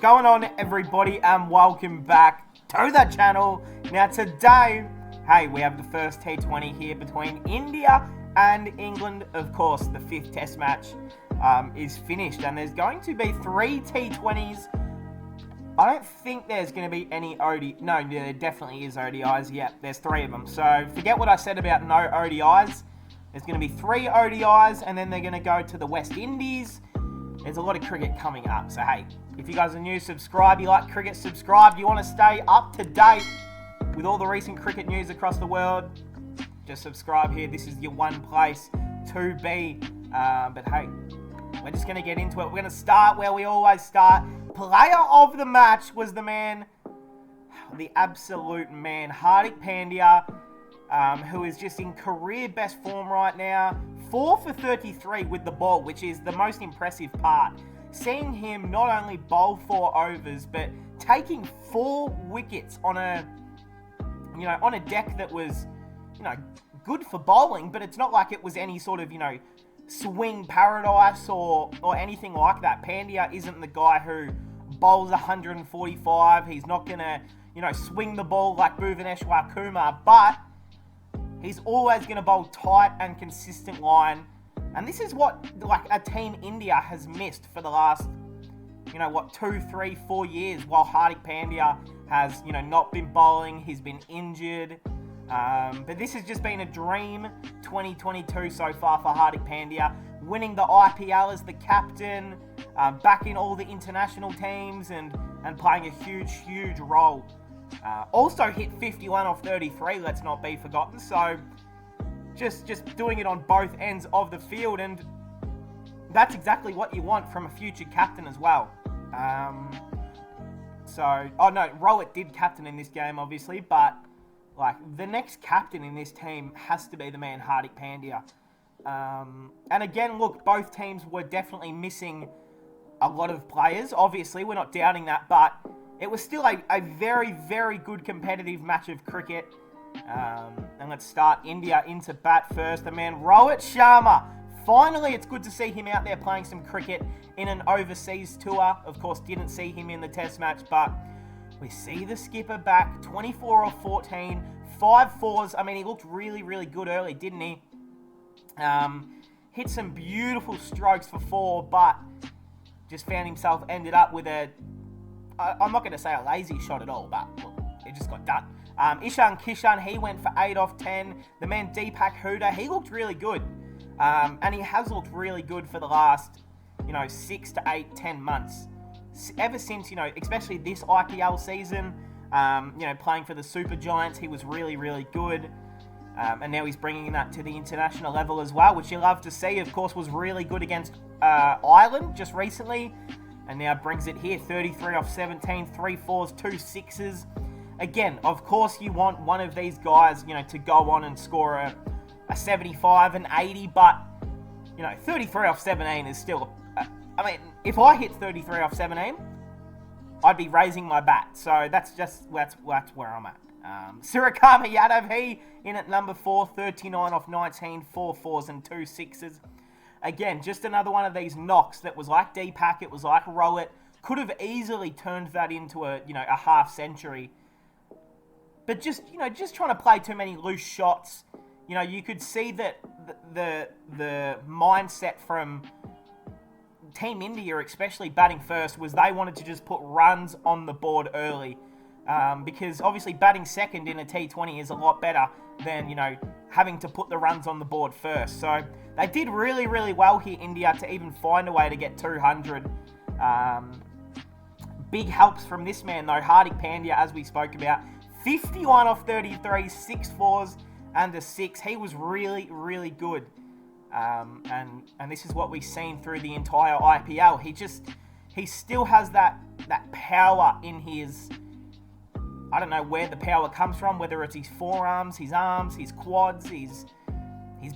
going on, everybody, and welcome back to the channel. Now today, hey, we have the first T20 here between India and England. Of course, the fifth test match is finished, and there's going to be 3 T20s. I don't think there's going to be any No, there definitely is ODIs. Yeah, there's 3 of them. So forget what I said about no ODIs. There's going to be 3 ODIs, and then they're going to go to the West Indies. There's a lot of cricket coming up. So, hey, if you guys are new, subscribe. You like cricket, subscribe. You want to stay up to date with all the recent cricket news across the world, just subscribe here. This is your one place to be. But, hey, we're just going to get into it. We're going to start where we always start. Player of the match was the man, the absolute man, Hardik Pandya, who is just in career best form right now. 4 for 33 with the ball, which is the most impressive part. Seeing him not only bowl 4 overs, but taking 4 wickets on a deck that was, good for bowling, but it's not like it was any sort of, swing paradise or anything like that. Pandya isn't the guy who bowls 145. He's not going to, swing the ball like Bhuvaneshwar Kumar, but he's always going to bowl tight and consistent line. And this is what, a team India has missed for the last, 2, 3, 4 years, while Hardik Pandya has, not been bowling. He's been injured. But this has just been a dream 2022 so far for Hardik Pandya. Winning the IPL as the captain, back in all the international teams and playing a huge role. Also hit 51 off 33, let's not be forgotten. So just doing it on both ends of the field, and that's exactly what you want from a future captain as well. Rowett did captain in this game, obviously, but the next captain in this team has to be the man Hardik Pandya. And again, look, both teams were definitely missing a lot of players. Obviously, we're not doubting that, but it was still a very good competitive match of cricket. And let's start India into bat first. The man Rohit Sharma. Finally, it's good to see him out there playing some cricket in an overseas tour. Of course, didn't see him in the test match, but we see the skipper back. 24 off 14, 5 fours. I mean, he looked really good early, didn't he? Hit some beautiful strokes for 4, but just found himself ended up with I'm not going to say a lazy shot at all, but look, it just got done. Ishan Kishan, he went for 8 off 10. The man Deepak Hooda, he looked really good. And he has looked really good for the last, 6 to 8, 10 months. Ever since, especially this IPL season, playing for the Super Giants, he was really good. And now he's bringing that to the international level as well, which you love to see. Of course, was really good against Ireland just recently. And now brings it here, 33 off 17, 3 fours, 2 sixes. Again, of course, you want one of these guys, to go on and score a 75, an 80, but, 33 off 17 is still... if I hit 33 off 17, I'd be raising my bat. So that's where I'm at. Suryakumar Yadav, he in at number 4, 39 off 19, 4 fours and 2 sixes. Again, just another one of these knocks that was like Deepak, it was like Rohit. Could have easily turned that into a half century. But just trying to play too many loose shots. You could see that the mindset from Team India, especially batting first, was they wanted to just put runs on the board early. Because obviously batting second in a T20 is a lot better than, having to put the runs on the board first. So they did really well here, India, to even find a way to get 200. Big helps from this man, though, Hardik Pandya, as we spoke about. 51 off 33, 6 fours and a 6. He was really good. And this is what we've seen through the entire IPL. He still has that power in his... I don't know where the power comes from, whether it's his forearms, his arms, his quads, his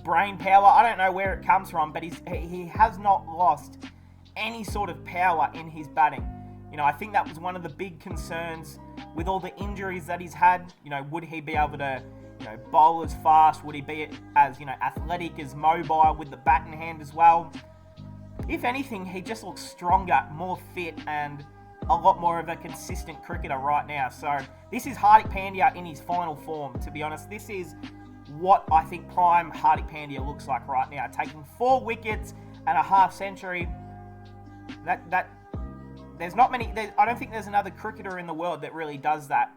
brain power. I don't know where it comes from, but he has not lost any sort of power in his batting. I think that was one of the big concerns with all the injuries that he's had. Would he be able to, bowl as fast? Would he be as, athletic, as mobile with the bat in hand as well? If anything, he just looks stronger, more fit, and a lot more of a consistent cricketer right now. So this is Hardik Pandya in his final form, to be honest. This is what I think prime Hardik Pandya looks like right now. Taking 4 wickets and a half century. There's not many. I don't think there's another cricketer in the world that really does that.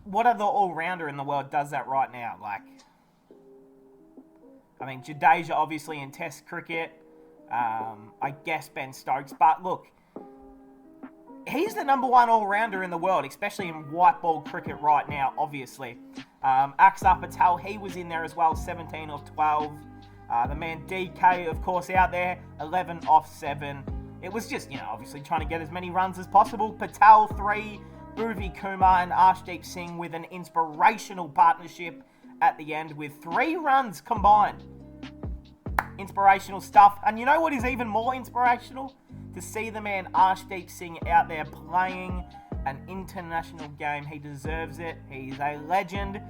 What other all-rounder in the world does that right now? Like, I mean, Jadeja obviously in Test cricket. I guess Ben Stokes. But look, he's the number 1 all-rounder in the world, especially in white ball cricket right now, obviously. Axar Patel, he was in there as well, 17 off 12. The man DK, of course, out there, 11 off 7. It was just, obviously trying to get as many runs as possible. Patel, 3. Bhuvi Kumar and Arshdeep Singh with an inspirational partnership at the end with 3 runs combined. Inspirational stuff. And you know what is even more inspirational? To see the man Arshdeep Singh out there playing an international game. He deserves it. He's a legend.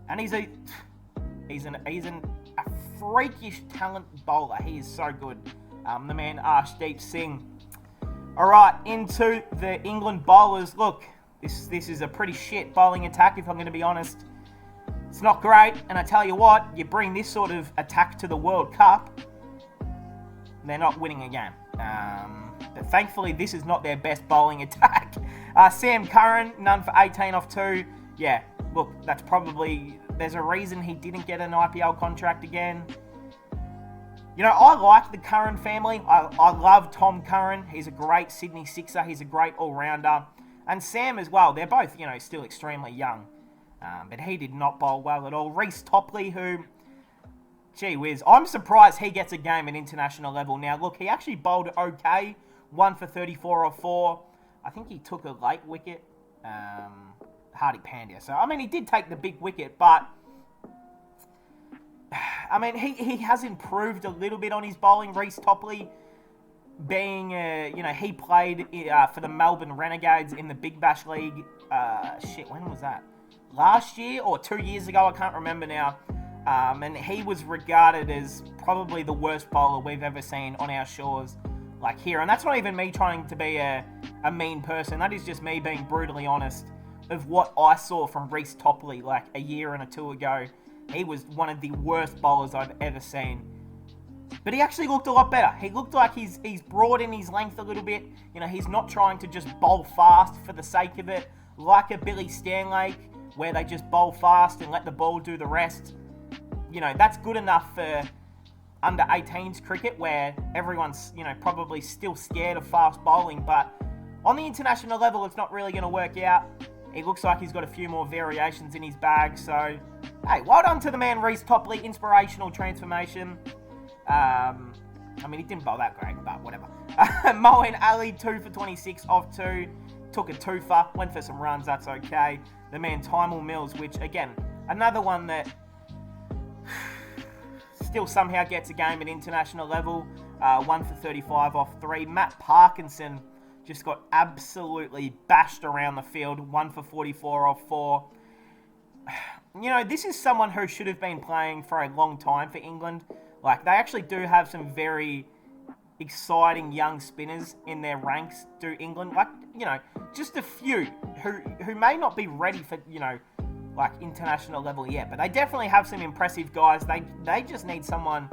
And he's a freakish talent bowler. He is so good. The man Arshdeep Singh. Alright, into the England bowlers. Look, this is a pretty shit bowling attack, if I'm going to be honest. It's not great, and I tell you what, you bring this sort of attack to the World Cup, they're not winning a game. But thankfully, this is not their best bowling attack. Sam Curran, none for 18 off 2. Yeah, look, that's probably... There's a reason he didn't get an IPL contract again. I like the Curran family. I love Tom Curran. He's a great Sydney Sixer. He's a great all-rounder. And Sam as well. They're both, still extremely young. But he did not bowl well at all. Reece Topley, who... Gee whiz. I'm surprised he gets a game at international level. Now, look, he actually bowled okay. 1 for 34 off 4. I think he took a late wicket. Hardik Pandya. So, I mean, he did take the big wicket, but... I mean, he has improved a little bit on his bowling. Reece Topley, being, he played for the Melbourne Renegades in the Big Bash League. When was that? Last year or 2 years ago? I can't remember now. And he was regarded as probably the worst bowler we've ever seen on our shores, like here. And that's not even me trying to be a mean person. That is just me being brutally honest of what I saw from Reece Topley like a year and 2 ago. He was one of the worst bowlers I've ever seen. But he actually looked a lot better. He looked like he's broadened his length a little bit. He's not trying to just bowl fast for the sake of it, like a Billy Stanlake, where they just bowl fast and let the ball do the rest. That's good enough for under 18s cricket, where everyone's, probably still scared of fast bowling. But on the international level, it's not really going to work out. He looks like he's got a few more variations in his bag. So, hey, well done to the man Reece Topley. Inspirational transformation. I mean, he didn't bowl that great, but whatever. Moeen Ali, 2 for 26 off 2. Took a twofer, went for some runs, that's okay. The man Tymel Mills, which, again, another one that still somehow gets a game at international level. 1 for 35 off 3. Matt Parkinson just got absolutely bashed around the field. 1 for 44 off 4. This is someone who should have been playing for a long time for England. Like, they actually do have some very exciting young spinners in their ranks, do England. Like, just a few who may not be ready for, like international level yet. But they definitely have some impressive guys. They just need someone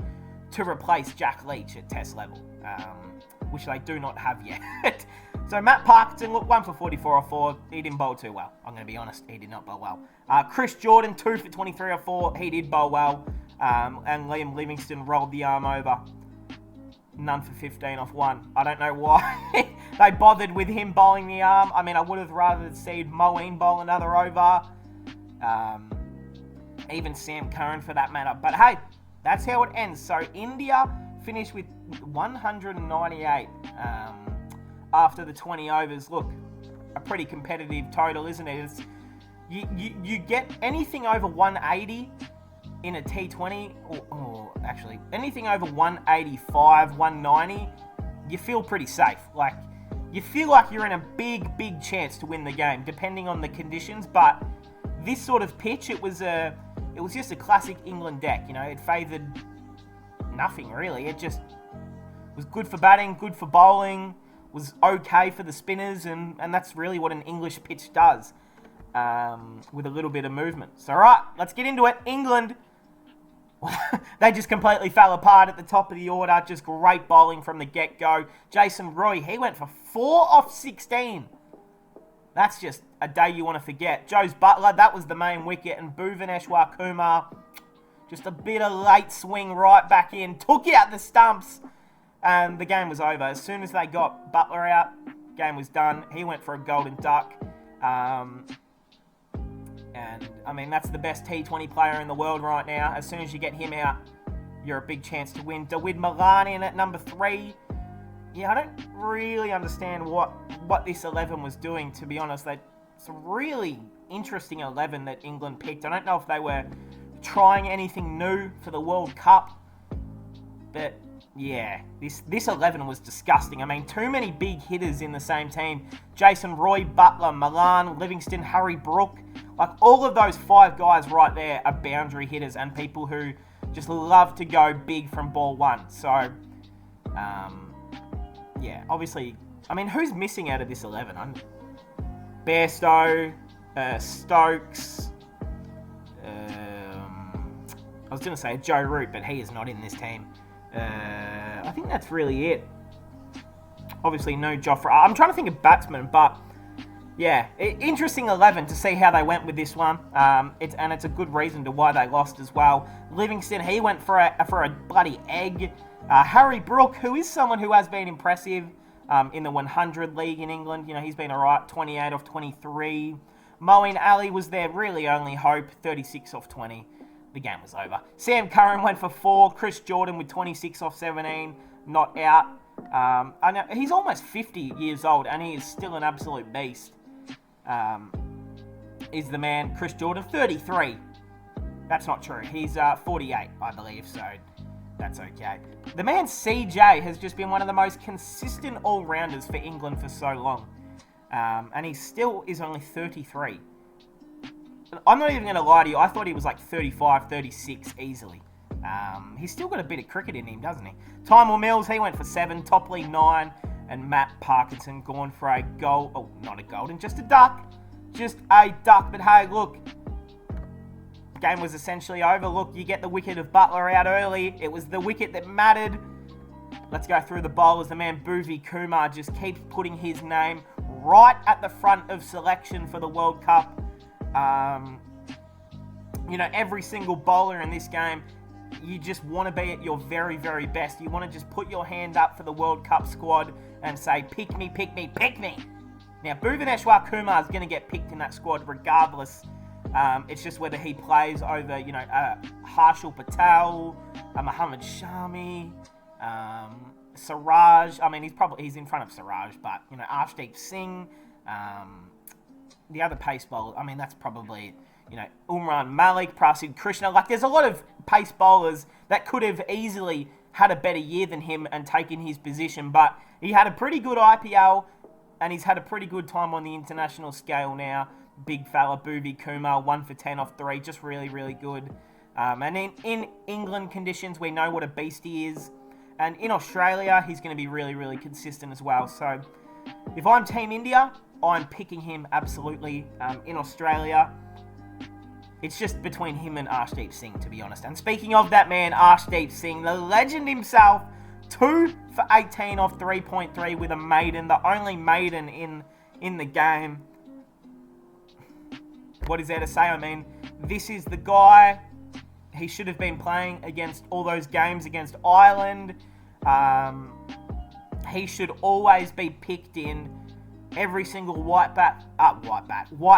to replace Jack Leach at Test level, which they do not have yet. So Matt Parkinson, look, 1 for 44 off 4. He didn't bowl too well. I'm going to be honest, he did not bowl well. Chris Jordan, 2 for 23 off 4. He did bowl well. And Liam Livingstone rolled the arm over. None for 15 off 1. I don't know why they bothered with him bowling the arm. I mean, I would have rather seen Moeen bowl another over. Even Sam Curran for that matter. But hey, that's how it ends. So India finished with 198 after the 20 overs. Look, a pretty competitive total, isn't it? You get anything over 180 in a T20, or actually anything over 185, 190, you feel pretty safe. Like, you feel like you're in a big chance to win the game, depending on the conditions. But this sort of pitch, it was just a classic England deck. It favoured nothing really. It just was good for batting, good for bowling. was okay for the spinners, and that's really what an English pitch does, with a little bit of movement. So, all right, let's get into it. England, they just completely fell apart at the top of the order. Just great bowling from the get-go. Jason Roy, he went for 4 off 16. That's just a day you want to forget. Joe's Butler, that was the main wicket, and Bhuvaneshwar Kumar, just a bit of late swing right back in, took out the stumps, and the game was over. As soon as they got Butler out, game was done. He went for a golden duck. And, I mean, that's the best T20 player in the world right now. As soon as you get him out, you're a big chance to win. Dawid Malan in at number 3. Yeah, I don't really understand what this 11 was doing, to be honest. It's a really interesting 11 that England picked. I don't know if they were trying anything new for the World Cup. But, yeah, this 11 was disgusting. I mean, too many big hitters in the same team. Jason Roy, Butler, Malan, Livingston, Harry Brook. Like, all of those 5 guys right there are boundary hitters and people who just love to go big from ball 1. So, yeah, obviously, I mean, who's missing out of this 11? Bairstow, Stokes, I was going to say Joe Root, but he is not in this team. I think that's really it. Obviously, no Joffre. I'm trying to think of batsmen, but yeah, interesting 11 to see how they went with this one. It's a good reason to why they lost as well. Livingston, he went for a bloody egg. Harry Brook, who is someone who has been impressive in the 100 league in England. You know, he's been alright, 28 off 23. Moeen Ali was their really only hope, 36 off 20. The game was over. Sam Curran went for 4. Chris Jordan with 26 off 17, not out. I know he's almost 50 years old and he is still an absolute beast. Is the man Chris Jordan, 33. That's not true. He's 48, I believe, so that's okay. The man CJ has just been one of the most consistent all-rounders for England for so long. And he still is only 33. I'm not even going to lie to you. I thought he was like 35, 36 easily. He's still got a bit of cricket in him, doesn't he? Tymor Mills, he went for 7. Topley, 9. And Matt Parkinson gone for a goal. Oh, not a golden, just a duck. Just a duck. But hey, look. Game was essentially over. Look, you get the wicket of Butler out early. It was the wicket that mattered. Let's go through the bowlers. The man Bhuvi Kumar just keeps putting his name right at the front of selection for the World Cup. You know, every single bowler in this game, you just want to be at your very, very best. You want to just put your hand up for the World Cup squad and say, pick me, pick me, pick me. Now, Bhuvaneshwar Kumar is going to get picked in that squad regardless. It's just whether he plays over, you know, Harshal Patel, Muhammad Shami, Siraj. I mean, he's in front of Siraj, but, you know, Arshdeep Singh, the other pace bowler, I mean, that's probably, you know, Umran Malik, Prasid Krishna. Like, there's a lot of pace bowlers that could have easily had a better year than him and taken his position, but he had a pretty good IPL, and he's had a pretty good time on the international scale now. Big fella, Bhuvi Kumar, 1 for 10 off 3, just really, really good. And in England conditions, we know what a beast he is. And in Australia, he's going to be really, really consistent as well. So, if I'm Team India, I'm picking him absolutely. In Australia, it's just between him and Arshdeep Singh, to be honest. And speaking of that man, Arshdeep Singh, the legend himself, 2 for 18 off 3.3 with a maiden, the only maiden in the game. What is there to say? I mean, this is the guy. He should have been playing against all those games against Ireland. He should always be picked in every single white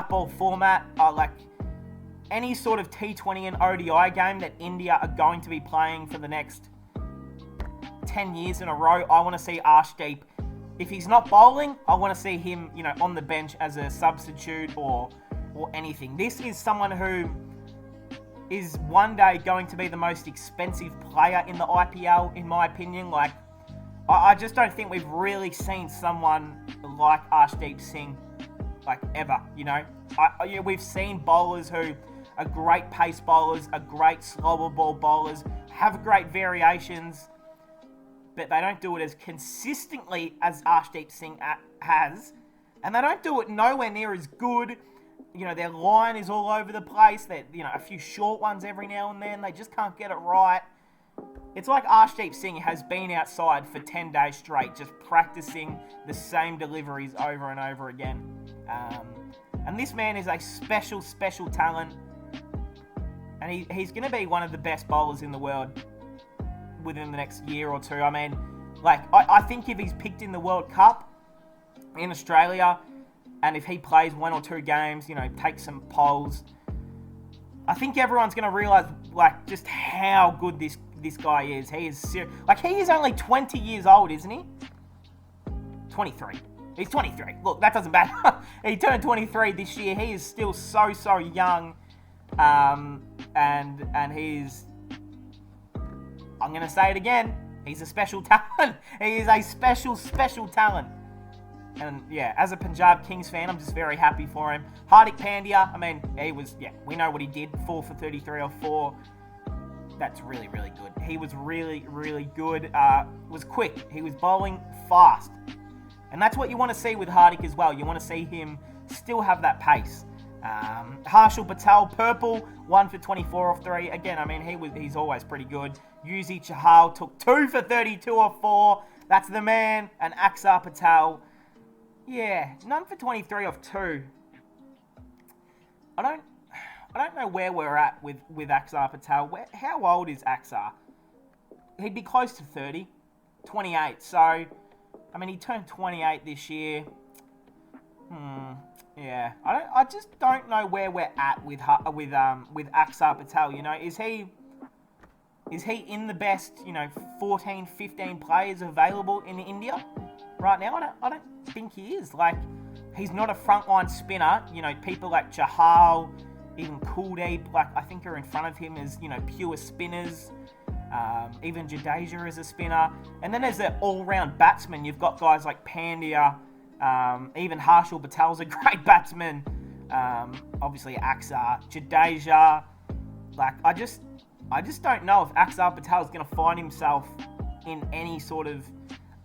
ball format. Like any sort of T20 and ODI game that India are going to be playing for the next 10 years in a row. I want to see Arshdeep. If he's not bowling, I want to see him, you know, on the bench as a substitute or anything. This is someone who is one day going to be the most expensive player in the IPL, in my opinion. Like, I just don't think we've really seen someone like Arshdeep Singh, like, ever, you know. We've seen bowlers who are great pace bowlers, are great slower ball bowlers, have great variations, but they don't do it as consistently as Arshdeep Singh has. And they don't do it nowhere near as good. You know, their line is all over the place. They're, you know, a few short ones every now and then. They just can't get it right. It's like Arshdeep Singh has been outside for 10 days straight, just practicing the same deliveries over and over again. And this man is a special, special talent. And he's going to be one of the best bowlers in the world within the next year or two. I mean, like, I think if he's picked in the World Cup in Australia, and if he plays 1 or 2 games, you know, takes some polls, I think everyone's going to realise, like, just how good this guy is. He is serious. Like, he is only 20 years old, isn't he? 23. He's 23. Look, that doesn't matter. He turned 23 this year. He is still so, so young. And he's... I'm going to say it again. He's a special talent. He is a special, special talent. And, yeah, as a Punjab Kings fan, I'm just very happy for him. Hardik Pandya, I mean, he was... Yeah, we know what he did. 4 for 33 or 4. That's really, really good. He was really, really good. Was quick. He was bowling fast. And that's what you want to see with Hardik as well. You want to see him still have that pace. Harshal Patel, purple, 1 for 24 off 3. Again, I mean, he's always pretty good. Yuzi Chahal took 2 for 32 off 4. That's the man. And Axar Patel, yeah, none for 23 off 2. I don't know where we're at with Axar Patel. How old is Axar? He'd be close to 30. 28. So, I mean, he turned 28 this year. Yeah. I just don't know where we're at with Axar Patel. You know, is he in the best, you know, 14, 15 players available in India right now? I don't think he is. Like, he's not a frontline spinner. You know, people like Chahal, even Kuldeep, like, I think are in front of him as, you know, pure spinners. Even Jadeja is a spinner. And then as an all-round batsman, you've got guys like Pandya, even Harshal Patel's a great batsman. Obviously Axar, Jadeja. Like, I just don't know if Axar Patel is going to find himself in any sort of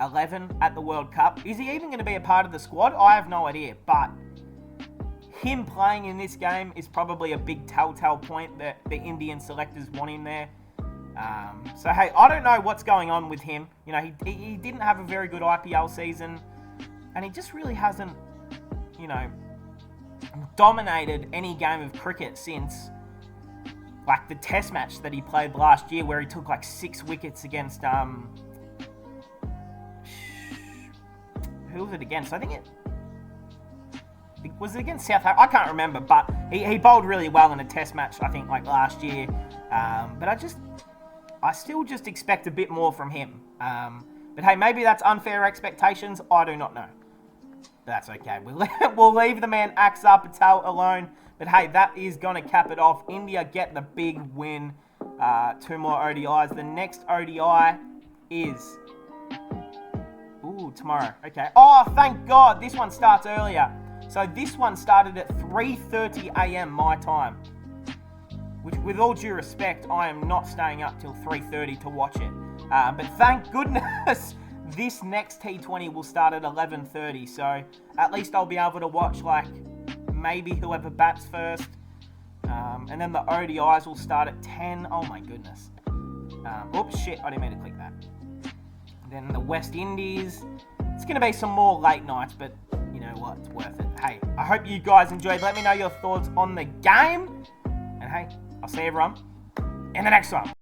11 at the World Cup. Is he even going to be a part of the squad? I have no idea, but him playing in this game is probably a big telltale point that the Indian selectors want him there. So, hey, I don't know what's going on with him. You know, he didn't have a very good IPL season, and he just really hasn't, you know, dominated any game of cricket since, like, the test match that he played last year where he took, like, 6 wickets against, who was it against? I think it was against South Africa. I can't remember, but he bowled really well in a test match, I think, like last year. But I still just expect a bit more from him. But hey, maybe that's unfair expectations. I do not know. But that's okay. We'll leave the man Axar Patel alone. But hey, that is going to cap it off. India get the big win. 2 more ODIs. The next ODI is... Ooh, tomorrow. Okay. Oh, thank God. This one starts earlier. So this one started at 3:30 a.m. my time. Which, with all due respect, I am not staying up till 3:30 to watch it. But thank goodness this next T20 will start at 11:30. So at least I'll be able to watch, like, maybe whoever bats first. And then the ODIs will start at 10. Oh my goodness. Oops, shit. I didn't mean to click that. Then the West Indies. It's going to be some more late nights, but you know what? It's worth it. Hey, I hope you guys enjoyed. Let me know your thoughts on the game. And hey, I'll see everyone in the next one.